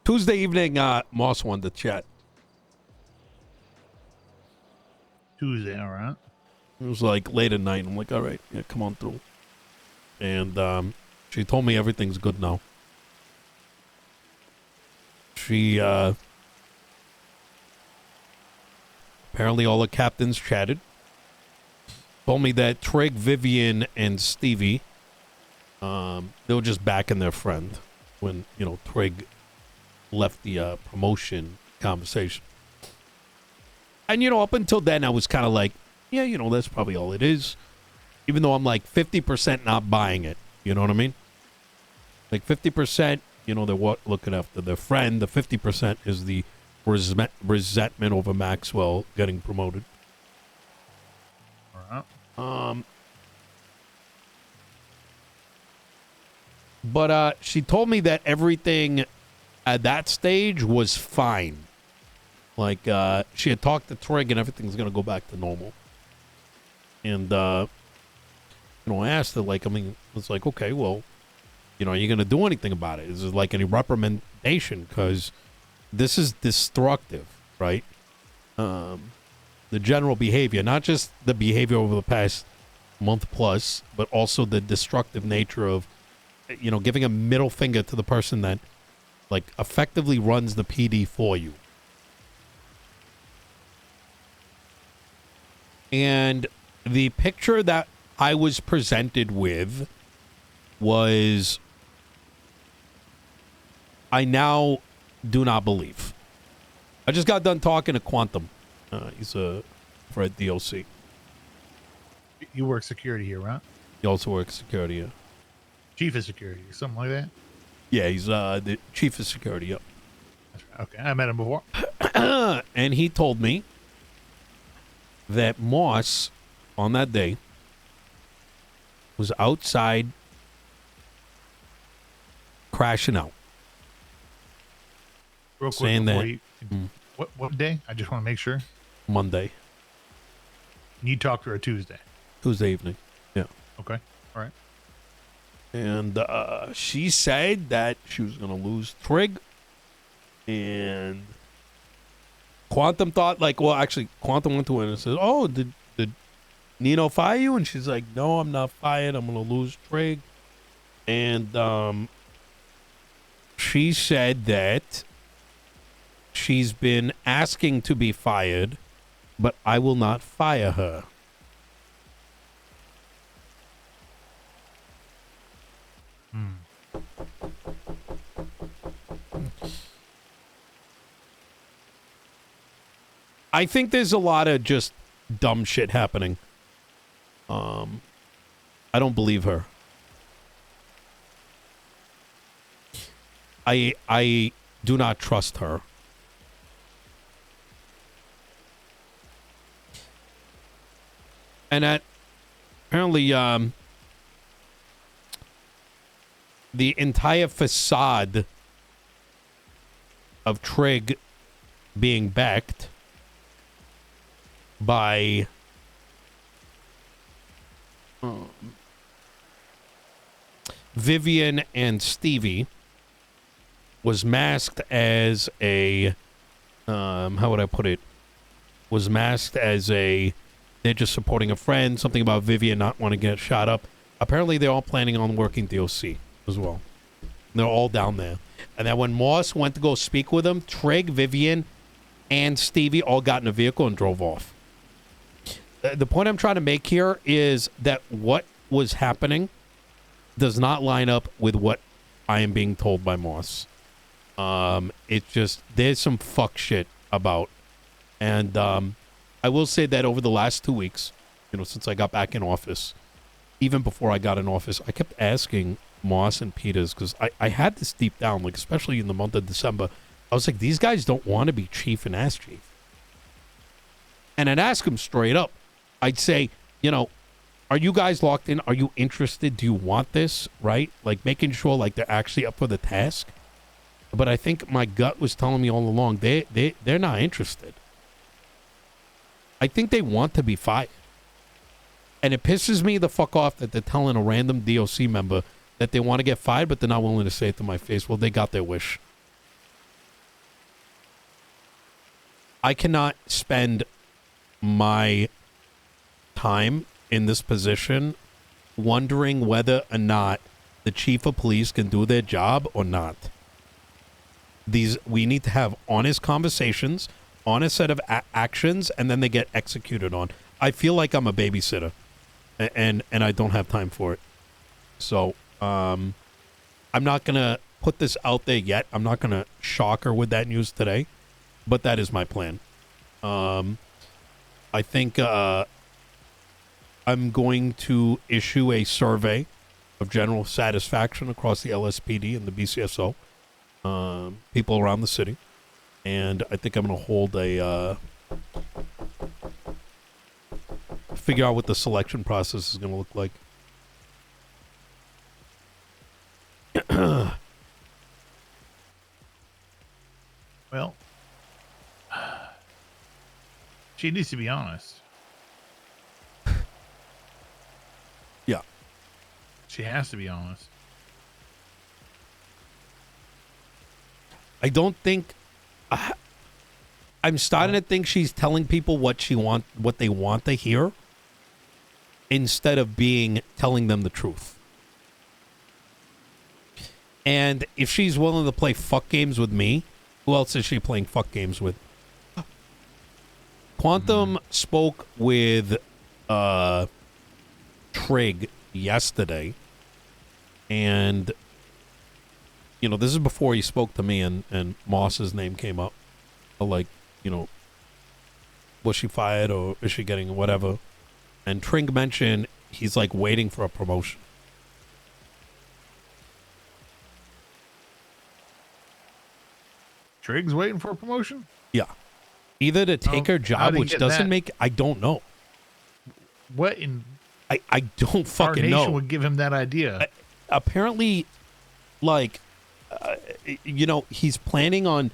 Tuesday evening, Moss wanted to chat. Tuesday, all right. It was like late at night. I'm like, all right, yeah, come on through. And she told me everything's good now. She apparently all the captains chatted. Told me that Trig, Vivian, and Stevie, they were just backing their friend when, you know, Trig left the promotion conversation. And, you know, up until then, I was kind of like, yeah, you know, that's probably all it is. Even though I'm like 50% not buying it. You know what I mean? Like 50%, you know, they're looking after their friend. The 50% is the resentment over Maxwell getting promoted. All right. But she told me that everything at that stage was fine. Like, she had talked to Trig and everything's going to go back to normal. And, you know, I asked her, like, I mean, it's like, okay, well, you know, are you going to do anything about it? Is there, like, any reprimandation? Because this is destructive, right? The general behavior, not just the behavior over the past month plus, but also the destructive nature of, you know, giving a middle finger to the person that, like, effectively runs the PD for you. And the picture that I was presented with was, I now do not believe. I just got done talking to Quantum. He's a Fred DOC. You work security here, right? He also works security. Yeah. Chief of security, something like that. Yeah, he's the chief of security. Yep. That's right. Okay, I met him before. And he told me that Moss, on that day, was outside crashing out. Real quick, saying before that you, what day? I just want to make sure. Monday, You talked to her Tuesday. Tuesday evening. Yeah. Okay. All right. And she said that she was going to lose Trig. And Quantum thought, like, well, actually, Quantum went to her and said, oh, did Nino fire you? And she's like, no, I'm not fired. I'm going to lose Trig. And she said that she's been asking to be fired, but I will not fire her. I think there's a lot of just dumb shit happening. I don't believe her. I do not trust her. And that apparently the entire facade of Trig being backed by Vivian and Stevie was masked as a how would I put it? Was masked as a they're just supporting a friend, something about Vivian not wanting to get shot up. Apparently they're all planning on working DOC as well. They're all down there. And then when Moss went to go speak with them, Trig, Vivian, and Stevie all got in a vehicle and drove off. The point I'm trying to make here is that what was happening does not line up with what I am being told by Moss. It's just, there's some fuck shit about. And I will say that over the last 2 weeks, you know, since I got back in office, even before I got in office, I kept asking Moss and Peters, because I had this deep down, like, especially in the month of December, I was like, these guys don't want to be chief and ass chief. And I'd ask them straight up. I'd say, you know, are you guys locked in? Are you interested? Do you want this? Right? Like, making sure, like, they're actually up for the task. But I think my gut was telling me all along, they're not interested. I think they want to be fired. And it pisses me the fuck off that they're telling a random DOC member that they want to get fired, but they're not willing to say it to my face. Well, they got their wish. I cannot spend my time in this position wondering whether or not the chief of police can do their job or not. We need to have honest conversations, honest set of actions, and then they get executed on. I feel like I'm a babysitter, and I don't have time for it. So I'm not gonna put this out there yet. I'm not gonna shock her with that news today, but that is my plan. I think I'm going to issue a survey of general satisfaction across the LSPD and the BCSO, people around the city, and I think I'm going to hold a figure out what the selection process is going to look like. Well, she needs to be honest. Yeah. She has to be honest. I don't think I'm starting to think she's telling people what they want to hear instead of telling them the truth. And if she's willing to play fuck games with me, who else is she playing fuck games with? Quantum spoke with Trig yesterday, and this is before he spoke to me, and Moss's name came up. Like, was she fired or is she getting whatever? And Trig mentioned he's like waiting for a promotion. Trig's waiting for a promotion? Yeah. Either to take her job, which doesn't make... I don't know. What in... I don't fucking know. Would give him that idea. Apparently, like, he's planning on...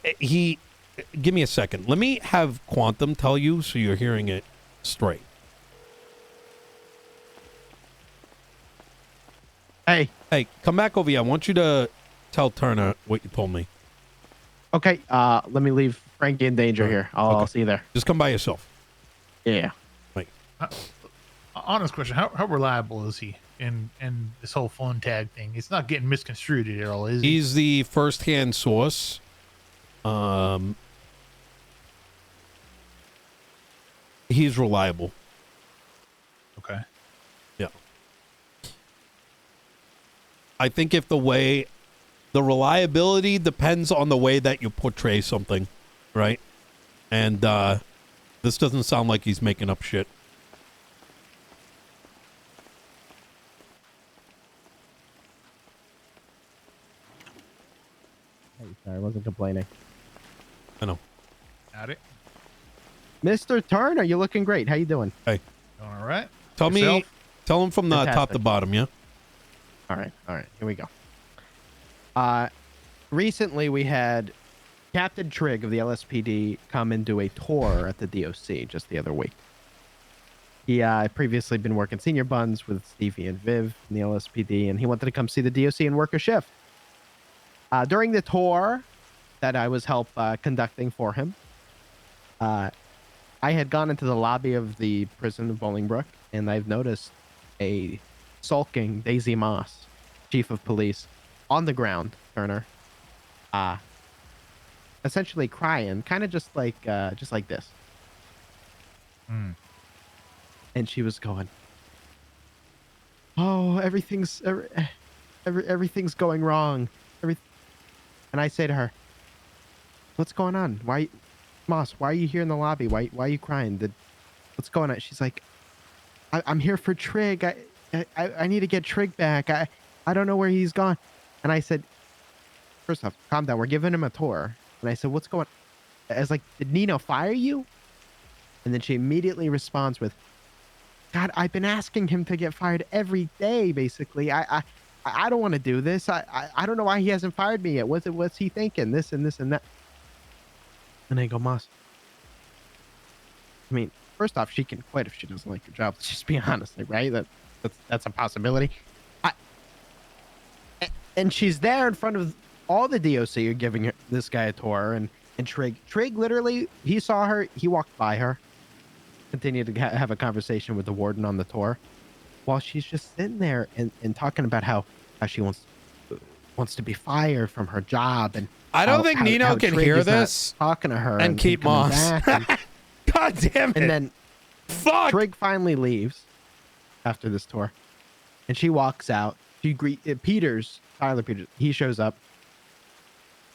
Give me a second. Let me have Quantum tell you so you're hearing it straight. Hey, come back over here. I want you to tell Turner what you told me. Okay, let me leave Frankie in danger here. I'll see you there. Just come by yourself. Yeah. Right. Honest question: How reliable is he in this whole phone tag thing? It's not getting misconstrued at all, is he? He's the first-hand source. He's reliable. Okay. Yeah. I think if the reliability depends on the way that you portray something, right? And this doesn't sound like he's making up shit. Hey, sorry, I wasn't complaining. I know. Got it. Mr. Turner, you're looking great. How you doing? Hey. All right. Tell him from the top to bottom, yeah? All right. Here we go. Recently we had Captain Trig of the LSPD come and do a tour at the DOC just the other week. He previously been working senior buns with Stevie and Viv in the LSPD, and he wanted to come see the DOC and work a shift. During the tour that I was conducting for him, I had gone into the lobby of the prison of Bowling Brook, and I've noticed a sulking Daisy Moss, chief of police, on the ground, Turner, essentially crying, kind of just like this. And she was going, "Oh, everything's going wrong." And I say to her, "What's going on? Moss, why are you here in the lobby? Why are you crying? What's going on?" She's like, I'm here for Trig. I need to get Trig back. I don't know where he's gone." And I said, "First off, calm down. We're giving him a tour." And I said, "What's going on?" I was like, "Did Nino fire you?" And then she immediately responds with, "God, I've been asking him to get fired every day, basically. I don't want to do this. I don't know why he hasn't fired me yet. What's he thinking? This and this and that." And I go, "Moss, I mean, first off, she can quit if she doesn't like her job. Let's just be honest, right? That's a possibility." And she's there in front of all the DOC are giving this guy a tour, and And Trig literally, he saw her, he walked by her, continued to have a conversation with the warden on the tour, while she's just sitting there and talking about how she wants to be fired from her job, and I don't think Nino how can Trig hear is not this talking to her and keep coming Moss. back, and, God damn it. and then Fuck. Trig finally leaves after this tour, and she walks out. She Tyler Peters, he shows up.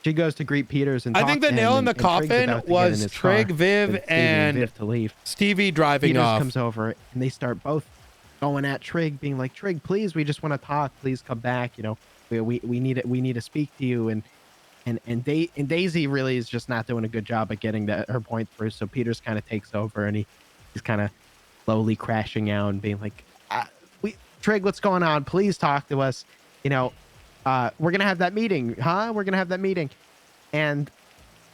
She goes to greet Peters and I talk think to the him, nail in the and Trig's coffin about to get in was his Trig, car Viv, with Stevie and Viv to leave. Stevie driving Peters off. comes over and they start both going at Trig, being like, "Trig, please, we just want to talk. Please come back. You know, we need it. We need to speak to you." And Daisy really is just not doing a good job at getting her point through. So Peters kind of takes over, and he's kind of slowly crashing out and being like, Trig, what's going on? Please talk to us. You know, we're gonna have that meeting, huh? We're gonna have that meeting." And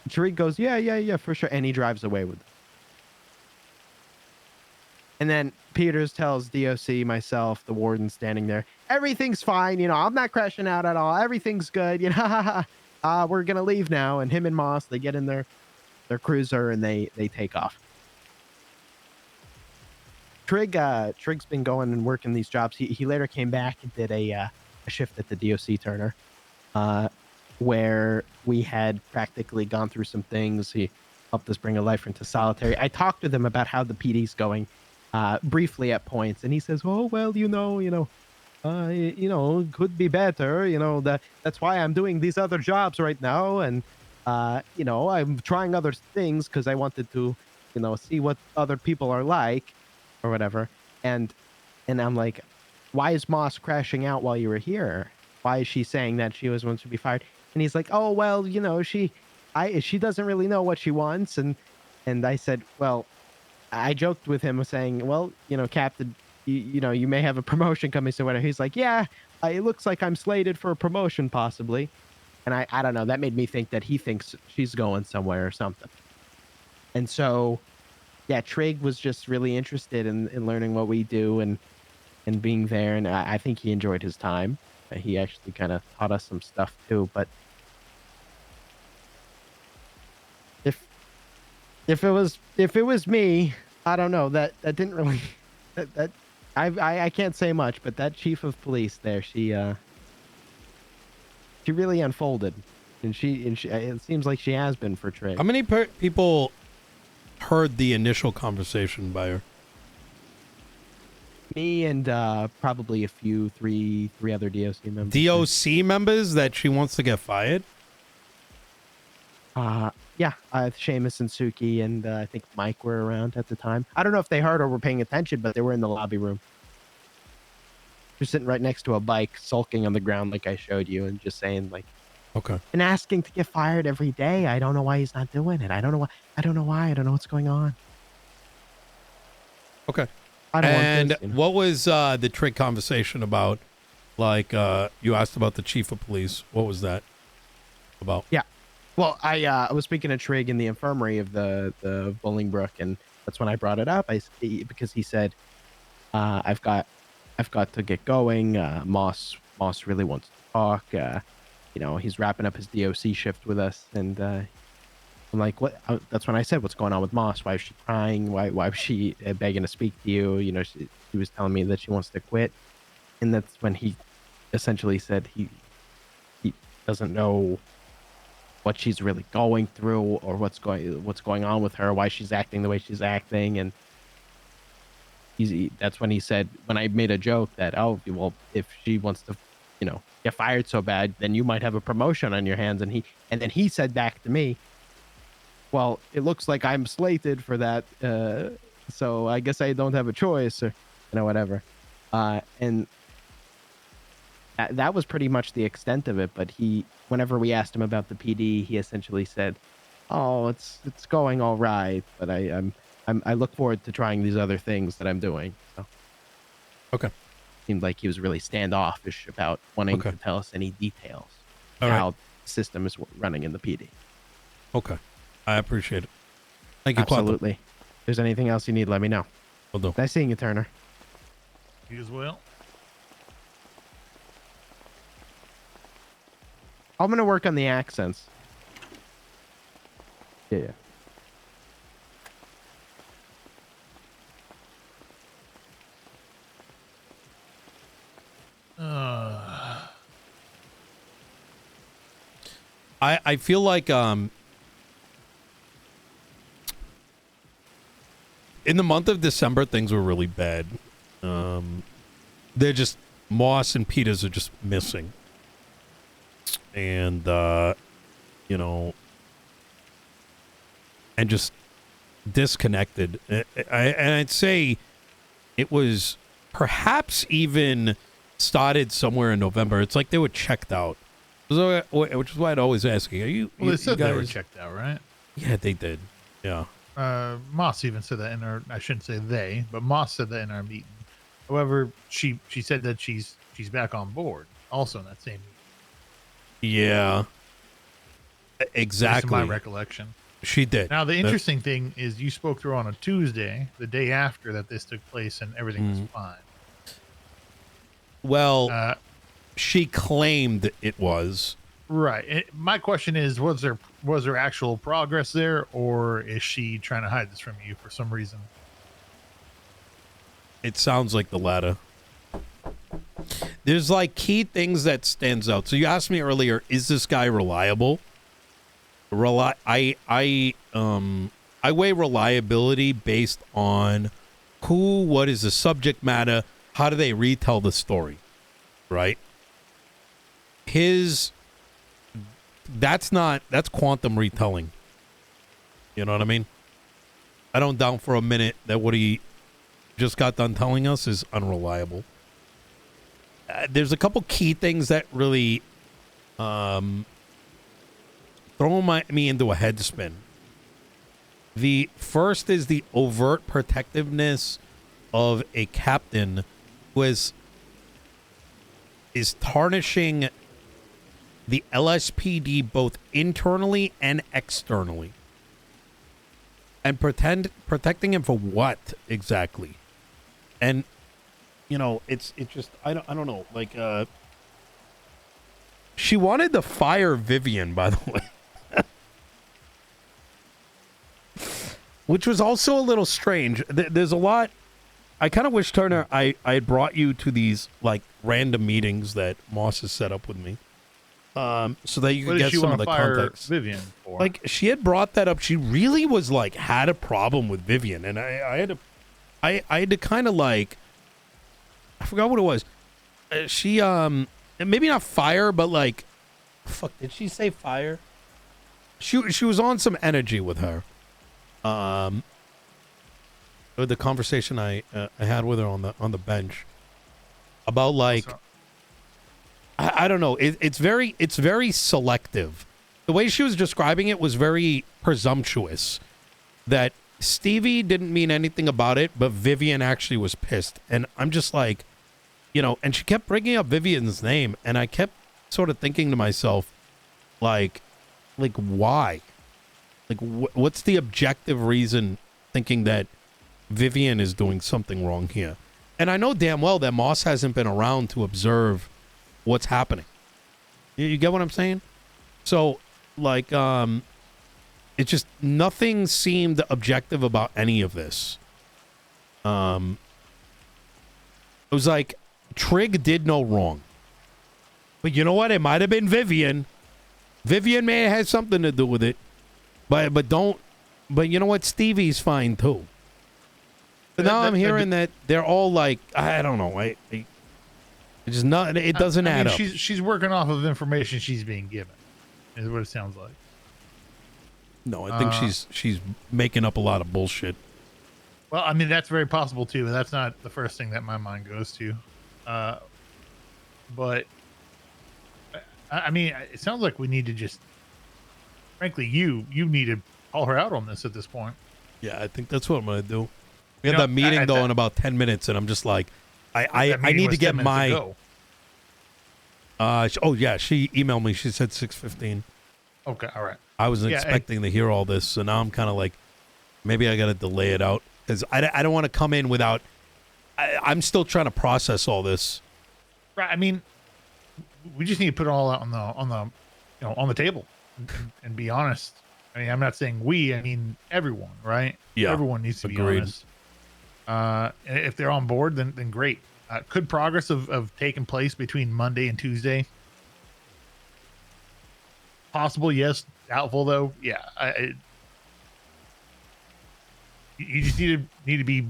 Trig goes, yeah, for sure. And he drives away with it. And then Peters tells DOC, myself, the warden standing there, everything's fine. You know, I'm not crashing out at all. Everything's good. You know, we're going to leave now. And him and Moss, they get in their cruiser and they take off. Trig's been going and working these jobs. He later came back and did a shift at the DOC Turner, where we had practically gone through some things. He helped us bring a lifer into solitary. I talked to them about how the PD's going, briefly at points, and he says, "Oh well, you know, it could be better. You know that's why I'm doing these other jobs right now, and you know, I'm trying other things because I wanted to, you know, see what other people are like, or whatever." And I'm like, "Why is Moss crashing out while you were here? Why is she saying that she was going to be fired?" And he's like, "Oh well, you know, she doesn't really know what she wants." And I said, "Well," I joked with him saying, "Well, you know, Captain, you know, you may have a promotion coming soon." Whatever. He's like, "Yeah, it looks like I'm slated for a promotion possibly." And I don't know. That made me think that he thinks she's going somewhere or something. And so, yeah, Trig was just really interested in learning what we do and being there. And I think he enjoyed his time. He actually kind of taught us some stuff too. But if it was me, I don't know, that didn't really that I can't say much, but that chief of police there, she really unfolded, and she it seems like she has been for Trig. How many people heard the initial conversation by her? Me and probably a few three other DOC members. DOC members that she wants to get fired? Yeah, Seamus and Suki and I think Mike were around at the time. I don't know if they heard or were paying attention, but they were in the lobby room. They're sitting right next to a bike, sulking on the ground like I showed you, and just saying like, okay, and asking to get fired every day. I don't know why he's not doing it. I don't know why. I don't know what's going on. Okay. I don't and want this, you know? What was the Trig conversation about? Like, you asked about the chief of police. What was that about? Yeah. Well, I was speaking to Trig in the infirmary of the Bowling Brook, and that's when I brought it up. Because he said, I've got to get going. Moss really wants to talk. You know, he's wrapping up his DOC shift with us, and I'm like, what? That's when I said, "What's going on with Moss? Why is she crying? Why was she begging to speak to you?" You know, she was telling me that she wants to quit, and that's when he essentially said he doesn't know what she's really going through or what's going on with her, why she's acting the way she's acting. And that's when he said, when I made a joke that, "Oh, well, if she wants to, you know, get fired so bad, then you might have a promotion on your hands." And then he said back to me, "Well, it looks like I'm slated for that, so I guess I don't have a choice," or, you know, whatever. And that was pretty much the extent of it. But whenever we asked him about the PD, he essentially said, "Oh, it's going all right, but I look forward to trying these other things that I'm doing." So Okay. seemed like he was really standoffish about wanting Okay. to tell us any details All of right. how the system is running in the PD. Okay. I appreciate it. Thank you, Absolutely. If there's anything else you need, let me know. Will do. Nice seeing you, Turner. You as well. I'm gonna work on the accents. Yeah, yeah. I feel like in the month of December things were really bad. They're just Moss and Peters are just missing. And you know, and just disconnected. And I'd say it was perhaps even started somewhere in November. It's like they were checked out. So, which is why I'd always ask you, are you, Well, they said you they were guys- checked out, right? Yeah, they did. Yeah. Moss even said that in our, I shouldn't say they, but Moss said that in our meeting. However, she said that she's back on board also in that same meeting. Yeah. Based on Exactly. my recollection. She did. Now, the interesting thing is you spoke to her on a Tuesday, the day after that this took place, and everything was fine. Well, she claimed it was. Right. My question is, was there actual progress there, or is she trying to hide this from you for some reason? It sounds like the latter. There's like key things that stands out. So you asked me earlier, is this guy reliable? I weigh reliability based on who, what is the subject matter, how do they retell the story, right? That's quantum retelling. You know what I mean? I don't doubt for a minute that what he just got done telling us is unreliable. There's a couple key things that really throw me into a head spin. The first is the overt protectiveness of a captain who is tarnishing the LSPD both internally and externally. And protecting him for what exactly? And you know, it's just I don't know. Like she wanted to fire Vivian, by the way. Which was also a little strange. There's a lot. I kind of wish, Turner, I had brought you to these like random meetings that Moss has set up with me, so that you could get some of the context. Vivian for? Like she had brought that up. She really was like had a problem with Vivian, and I had to kind of like I forgot what it was. She maybe not fire, but like fuck. Did she say fire? She was on some energy with her. The conversation I had with her on the bench about like I don't know, it's very selective. The way she was describing it was very presumptuous that Stevie didn't mean anything about it, but Vivian actually was pissed. And I'm just like, you know, and she kept bringing up Vivian's name, and I kept sort of thinking to myself like why? Like, what's the objective reason thinking that Vivian is doing something wrong here? And I know damn well that Moss hasn't been around to observe what's happening. You get what I'm saying? So, like, it just, nothing seemed objective about any of this. It was like, Trig did no wrong. But you know what? It might have been Vivian. Vivian may have had something to do with it. But you know what? Stevie's fine too. But now I'm hearing that they're all like, I don't know. It's just not. It doesn't add up. She's working off of information she's being given. Is what it sounds like. No, I think she's making up a lot of bullshit. Well, I mean that's very possible too, but that's not the first thing that my mind goes to. But I mean, it sounds like we need to just. Frankly, you need to call her out on this at this point. Yeah, I think that's what I'm gonna do. We have that meeting though in about 10 minutes, and I'm just like, I need to get my. Oh yeah, she emailed me. She said 6:15. Okay, all right. I wasn't expecting to hear all this, so now I'm kind of like, maybe I got to delay it out because I don't want to come in without. I'm still trying to process all this. Right. I mean, we just need to put it all out on the table and be honest I mean, I'm not saying we, I mean everyone, right? Yeah, Everyone needs to be agreed. honest. And if they're on board, then great. Could progress have taken place between Monday and Tuesday? Possible, yes. Doubtful, though. Yeah. You just need to be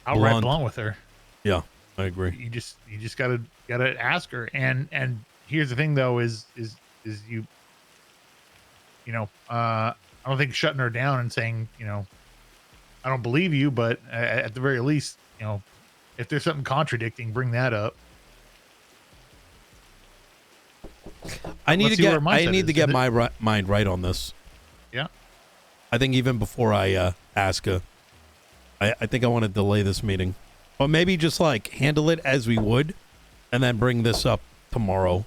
outright blunt with her. Yeah, I agree. You just gotta ask her. And here's the thing, though, is I don't think shutting her down and saying, I don't believe you, but at the very least, if there's something contradicting, bring that up. I need Let's to see get where her mindset I need to is. get my mind right on this. Yeah. I think even before I ask her, I think I want to delay this meeting, or maybe just like handle it as we would, and then bring this up tomorrow.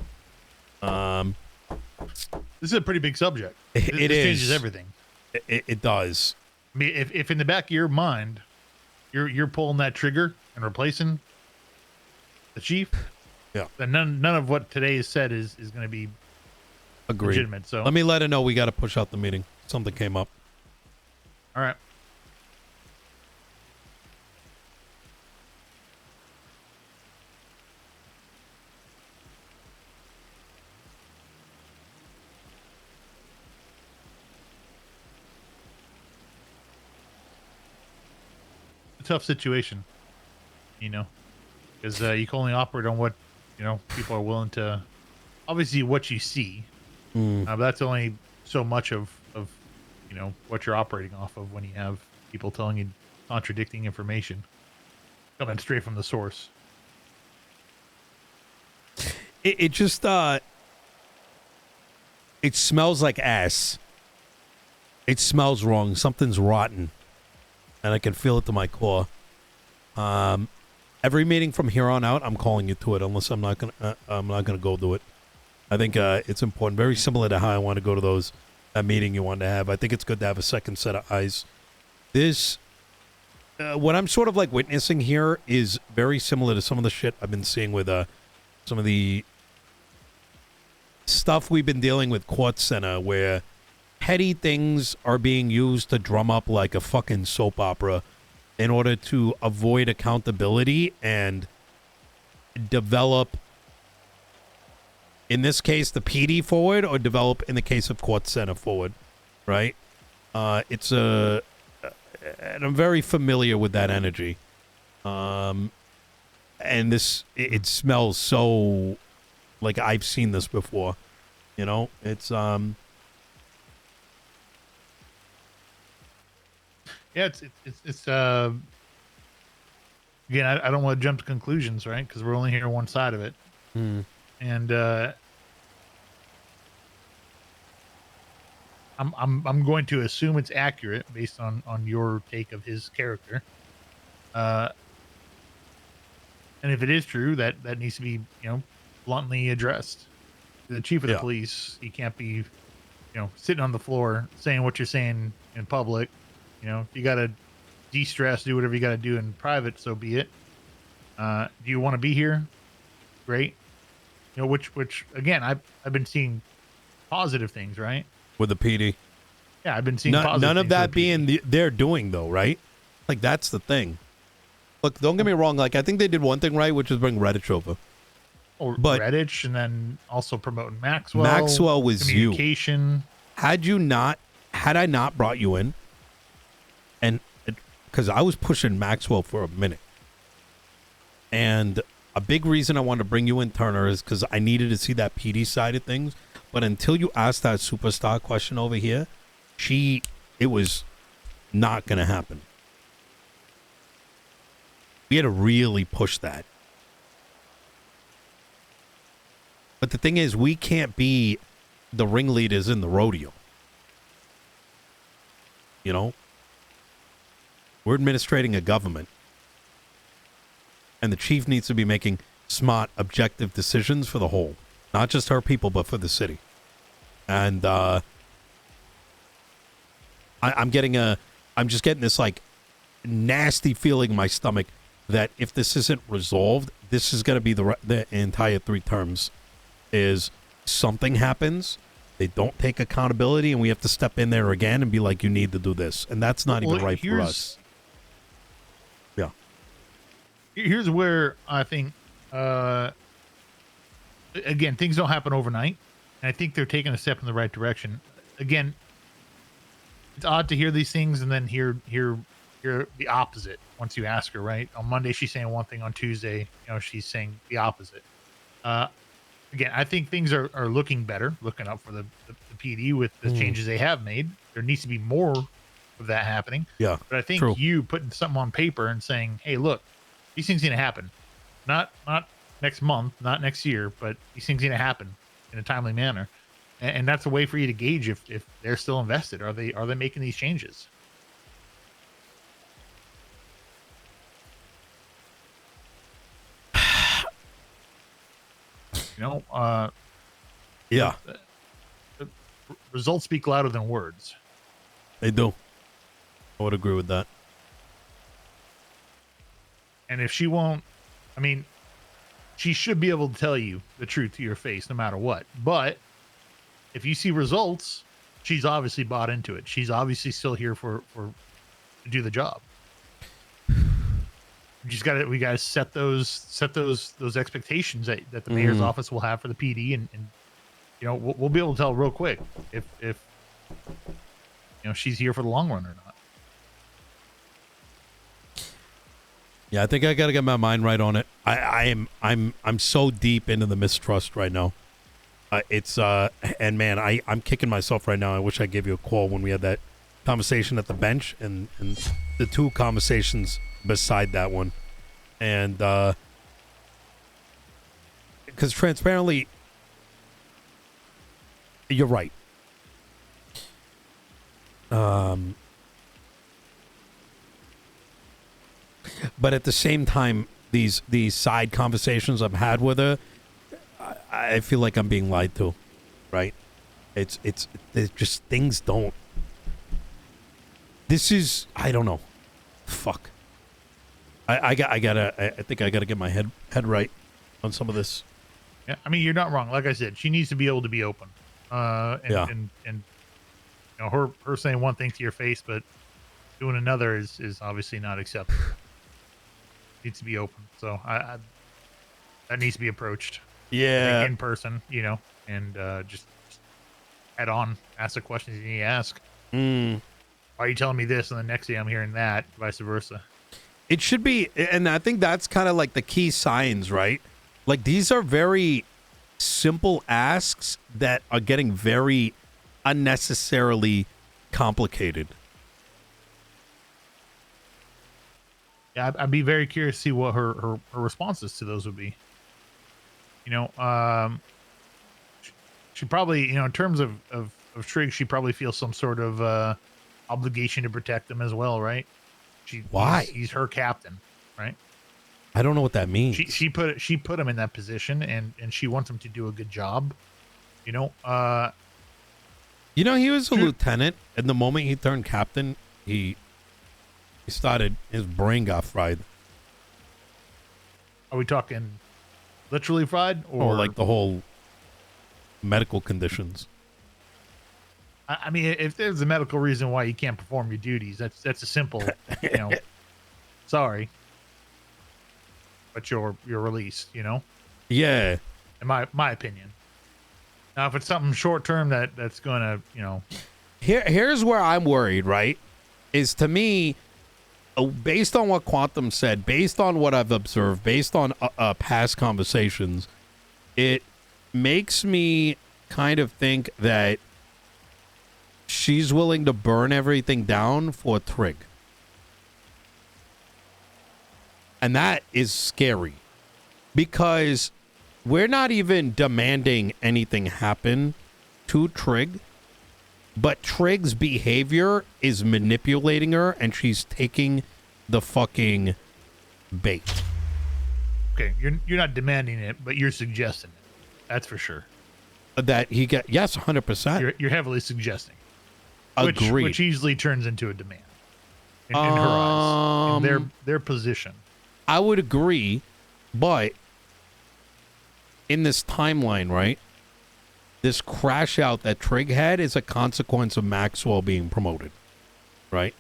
This is a pretty big subject. It This is. changes everything. It does. I mean, if in the back of your mind, you're pulling that trigger and replacing the chief, Yeah. then none of what today is said is going to be Agreed. legitimate. So Let me let her know we got to push out the meeting. Something came up. all right. A tough situation, because you can only operate on what people are willing to. Obviously, what you see, but that's only so much of what you're operating off of when you have people telling you contradicting information coming straight from the source. It just it smells like ass. It smells wrong. Something's rotten, and I can feel it to my core. Every meeting from here on out, I'm calling you to it, unless I'm not gonna go do it. I think it's important. Very similar to how I want to go to that meeting you want to have. I think it's good to have a second set of eyes. This, what I'm sort of like witnessing here is very similar to some of the shit I've been seeing with some of the stuff we've been dealing with Court Center, where petty things are being used to drum up like a fucking soap opera in order to avoid accountability and develop, in this case, the PD forward, or develop, in the case of Court Center, forward, right? And I'm very familiar with that energy. And this, it smells so like I've seen this before. It's Yeah, it's again, I don't want to jump to conclusions, right? Because we're only hearing one side of it. And I'm going to assume it's accurate based on your take of his character. And if it is true, that needs to be bluntly addressed. The chief of the police, he can't be sitting on the floor saying what you're saying in public. If you got to de-stress, do whatever you got to do in private, so be it. Do you want to be here? Great. Which again, I've been seeing positive things, right? with the PD. Yeah, I've been seeing positive None of things that with the PD. being their doing, though, right? Like, that's the thing. Look, don't get me wrong. Like, I think they did one thing right, which is bring Redditch over. But Redditch, and then also promoting Maxwell. Maxwell was you. Communication. Had I not brought you in, and because I was pushing Maxwell for a minute, and a big reason I wanted to bring you in, Turner, is because I needed to see that PD side of things. But until you asked that superstar question over here, it was not going to happen. We had to really push that. But the thing is, we can't be the ringleaders in the rodeo. You know? We're administrating a government. And the chief needs to be making smart, objective decisions for the whole. Not just her people, but for the city. And I'm just getting this like nasty feeling in my stomach that if this isn't resolved, this is going to be the entire 3 terms. Is something happens They don't take accountability, and we have to step in there again and be like, you need to do this. And that's not even right for us. Yeah. Here's where I think, again, things don't happen overnight. And I think they're taking a step in the right direction. Again, it's odd to hear these things and then hear the opposite once you ask her, right? On Monday, she's saying one thing. On Tuesday, she's saying the opposite. Again, I think things are looking better, looking up for the PD with the changes they have made. There needs to be more of that happening. Yeah. But I think you putting something on paper and saying, hey, look, these things need to happen. Not next month, not next year, but these things need to happen in a timely manner. And that's a way for you to gauge if they're still invested. Are they making these changes? Yeah. Results speak louder than words. They do. I would agree with that. And if she won't, I mean, she should be able to tell you the truth to your face no matter what. But if you see results, she's obviously bought into it. She's obviously still here to do the job. We got to set those expectations that the mayor's office will have for the PD, and we'll be able to tell real quick if she's here for the long run or not. Yeah, I think I got to get my mind right on it. I'm so deep into the mistrust right now. And man, I'm kicking myself right now. I wish I gave you a call when we had that conversation at the bench and the two conversations beside that one. And because transparently, you're right. But at the same time, these side conversations I've had with her, I feel like I'm being lied to, right? It's just things don't. This is, I don't know. Fuck. I think I gotta get my head right on some of this. Yeah, I mean, you're not wrong. Like I said, she needs to be able to be open. And her saying one thing to your face, but doing another is obviously not acceptable. Needs to be open. So that needs to be approached. Yeah. In person, and just head on, ask the questions you need to ask. Why are you telling me this? And the next day I'm hearing that, vice versa. It should be, and I think that's kind of like the key signs, right? Like these are very simple asks that are getting very unnecessarily complicated. Yeah, I'd be very curious to see what her responses to those would be. She probably, in terms of Trigg, she probably feels some sort of obligation to protect them as well, right? Why? He's her captain, right? I don't know what that means. She put him in that position, and she wants him to do a good job. He was a lieutenant, and the moment he turned captain, he started, his brain got fried. Are we talking literally fried, or like the whole medical conditions? I mean, if there's a medical reason why you can't perform your duties, that's a simple, sorry, but you're released. Yeah. In my opinion. Now, if it's something short term that's gonna, here's where I'm worried. Right, is to me, based on what Quantum said, based on what I've observed, based on past conversations, it makes me kind of think that she's willing to burn everything down for Trigg. And that is scary because we're not even demanding anything happen to Trigg, but Trigg's behavior is manipulating her and she's taking the fucking bait. Okay, you're not demanding it, but you're suggesting it. That's for sure. That he got, yes, 100%. You're heavily suggesting. Agreed. Which easily turns into a demand in her eyes, in their position. I would agree, but in this timeline, right? this crash out that Trig had is a consequence of Maxwell being promoted, right?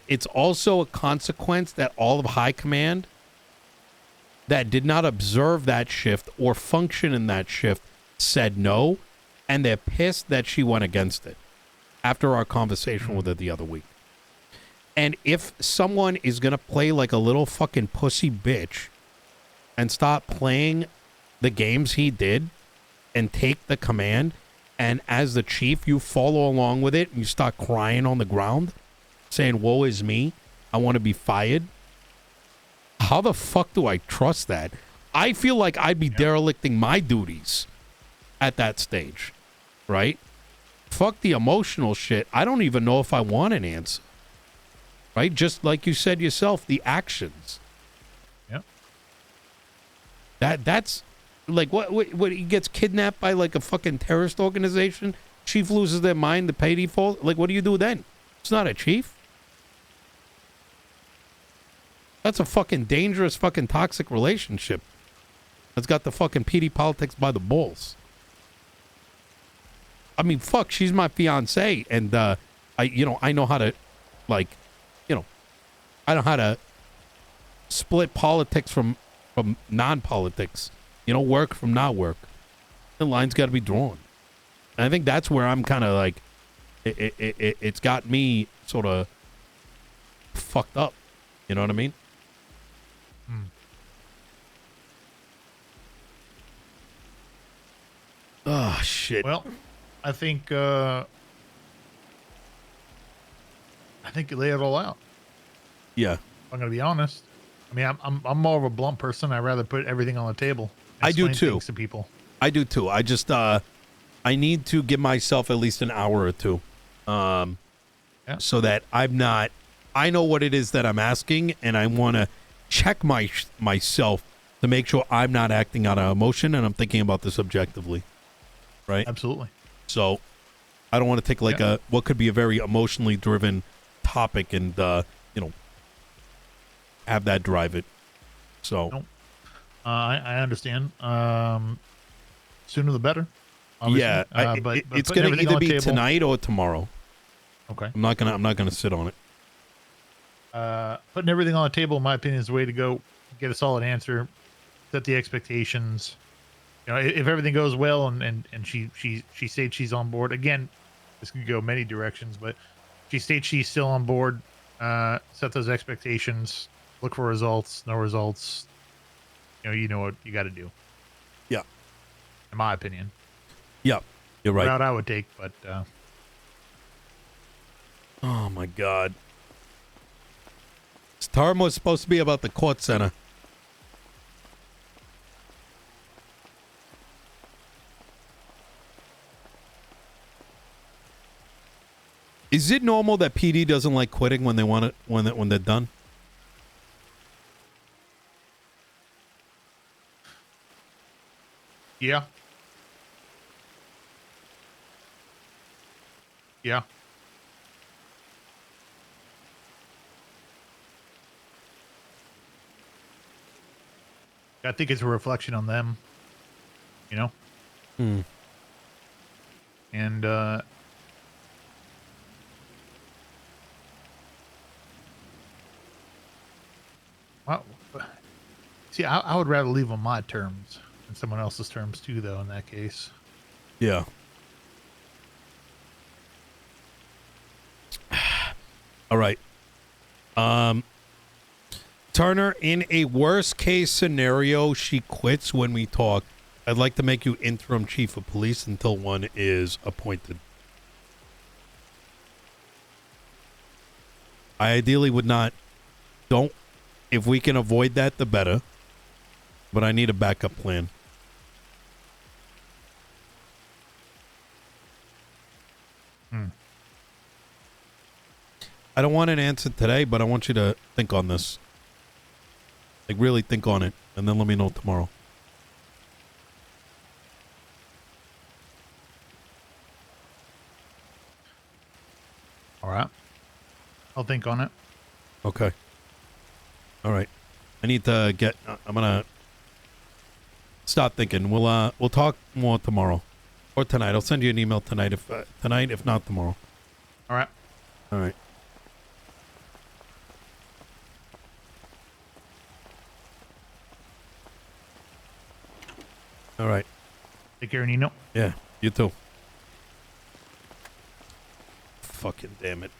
It's also a consequence that all of high command that did not observe that shift or function in that shift said no, and they're pissed that she went against it after our conversation with her the other week. And if someone is going to play like a little fucking pussy bitch and stop playing the games he did and take the command, and as the chief, you follow along with it and you start crying on the ground, saying, woe is me, I want to be fired. How the fuck do I trust that? I feel like I'd be derelicting my duties at that stage, right? Fuck the emotional shit. I don't even know if I want an answer, right? Just like you said yourself, the actions. Yep. That's like what he gets kidnapped by like a fucking terrorist organization. Chief loses their mind, the pay default. Like, what do you do then? It's not a chief. That's a fucking dangerous, fucking toxic relationship. That's got the fucking PD politics by the balls. I mean, fuck, she's my fiance, and I know how to, like, I know how to split politics from non-politics. Work from not work. The line's got to be drawn. And I think that's where I'm kind of like, it's got me sort of fucked up. You know what I mean? Oh, shit. Well, I think you lay it all out. Yeah. I'm gonna be honest. I mean, I'm more of a blunt person. I'd rather put everything on the table. I do Explain too. things to people. I do too. I just I need to give myself at least an hour or two, so that I know what it is that I'm asking, and I want to check myself to make sure I'm not acting out of emotion and I'm thinking about this objectively, right? Absolutely. So I don't want to take like what could be a very emotionally driven topic and have that drive it. So. Nope. I understand. Sooner the better. Obviously. Yeah, but it's putting going to everything either on the be table- tonight or tomorrow. Okay. I'm not gonna sit on it. Putting everything on the table, in my opinion, is the way to go. Get a solid answer. Set the expectations. If everything goes well and she states she's on board. Again, this could go many directions, but she states she's still on board. Set those expectations. Look for results. No results. You know what you got to do. Yeah. In my opinion. Yeah, you're right. Route I would take, but Oh my God. This term was supposed to be about the court center. Is it normal that PD doesn't like quitting when they want it when they're done? yeah. Yeah. I think it's a reflection on them, Hmm. and well, see, I would rather leave on my terms than someone else's terms too, though. In that case, Yeah. All right. Turner, in a worst case scenario, she quits when we talk. I'd like to make you interim chief of police until one is appointed. I ideally would not. Don't. If we can avoid that, the better. But I need a backup plan. I don't want an answer today, but I want you to think on this. Like, really think on it, and then let me know tomorrow. all right, I'll think on it. Okay. All right. I need to I'm gonna stop thinking. We'll talk more tomorrow. Or tonight. I'll send you an email tonight if not tomorrow. All right. All right. All right. Take care, Nino. Yeah, you too. Fucking damn it.